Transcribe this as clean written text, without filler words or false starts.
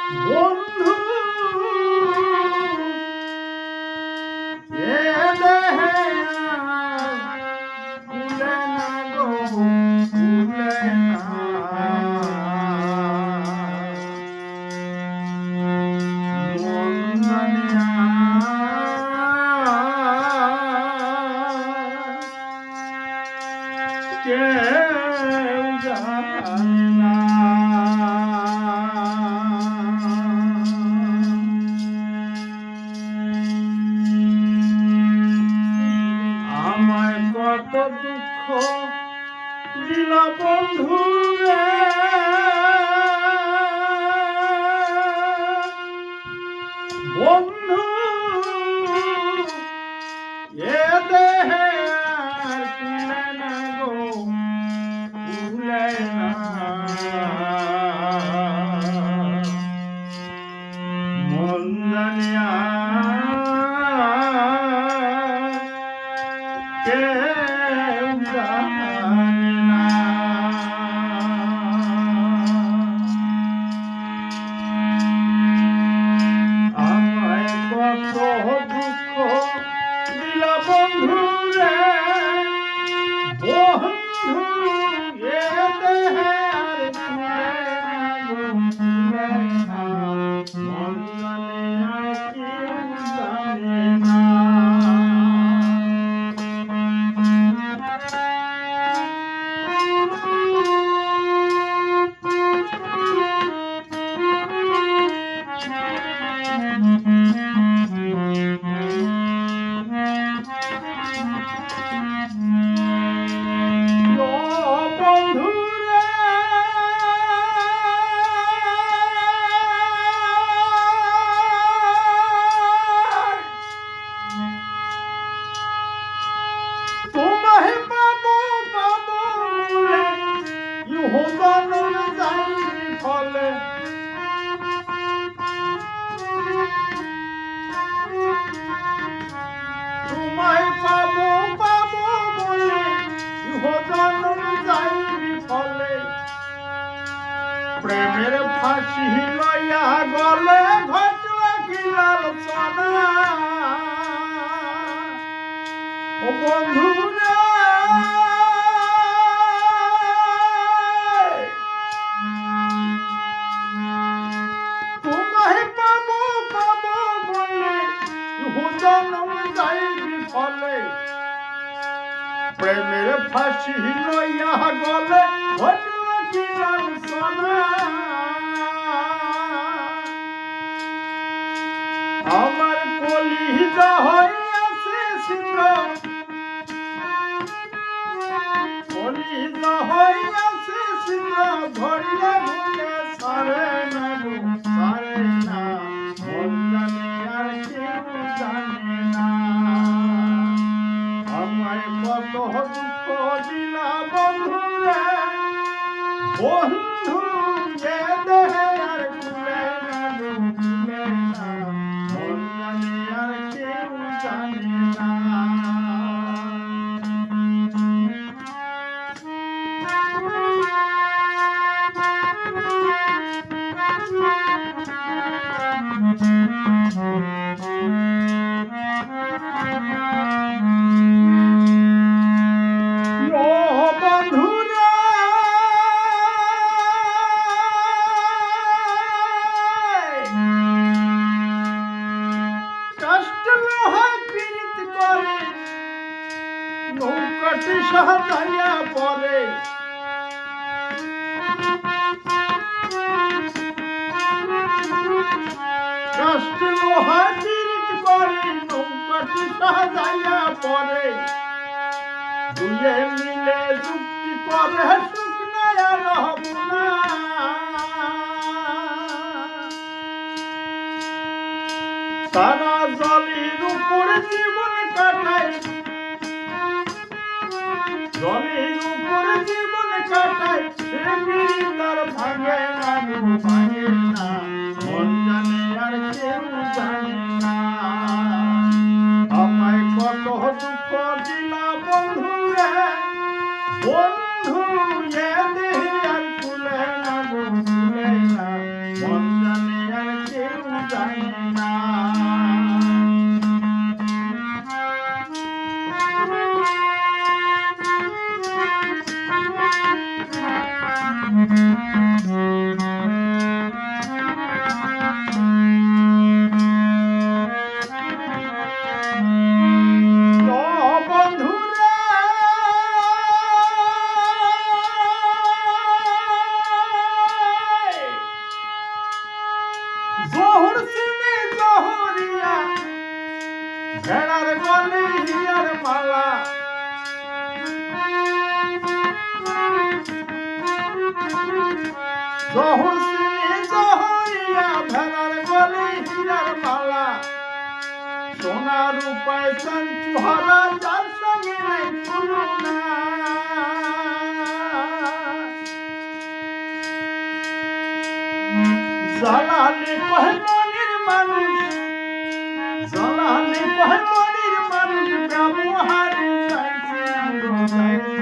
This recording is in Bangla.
বন্ধু এ দেহে কুলে না গো কুলে না মন জানিয়া কেউ জানে না আমায় কত দুঃখ দিল বন্ধু রে বন্ধু এ দেহে আর কুলে না গো কুলে না মন জানিয়া কেউ জানে না আমায় কত দুঃখ দিল বন্ধু রে বন্ধু এ দেহে আর কুলে না গো কুলে না মন জানিয়া কেউ জানে না তোমায় পাবো পাবো বলে ইহজন্ম যাইবি ফলে প্রেমের ফাঁসি লইয়া গলে ঘটলে কি লালসনা ও বন্ধু রে তোমায় পাবো পাবো বলে ইহজন্ম যাইবি ফলে প্রেমের ফাঁসি লইয়া গলে ঘটল কি লালসনা আমার কলিজা হইয়াছে সিদ্ধ কলিজা হইয়াছে সিদ্ধ ধরিলে ভুলে সারে না গো সারে না মন জানে আর কেউ জানে না আমায় কত দুঃখ দিলা বন্ধু রে বন্ধু এ দেহে আর কুলে না গো কুলে না মন জানে আর কেউ জানে না নৌকাটি সাজাইয়া পরে কষ্ট লোহা চিরিত করে নৌকাটি সাজাইয়া পরে দুয়ে মিলে যুক্তি করে শুকনায় রহব না তারা জলের উপরে জীবন কাটায় জলের উপরে জীবন কাটায় সে মিলি তার ভাঙে না ভাঙে না মন জানে আর কেউ জানে না আমায় কত দুঃখ দিলা বন্ধু রে বন্ধু এ দেহে আর কুলে না গো কুলে না মন জানে আর জানে না। ভেড়ার গলে হিয়ার মালা, জহর সিনে জহরিয়া, ভেড়ার গলে হিয়ার মালা, সোনা রূপায় চাঞ্চুহারা, যার সঙ্গে নাই তুলনা। জালালে কহে মনের মানুষ, জালালে কহে মনের মানুষ, ব্যবহারে চাইছে না গো, চাইছে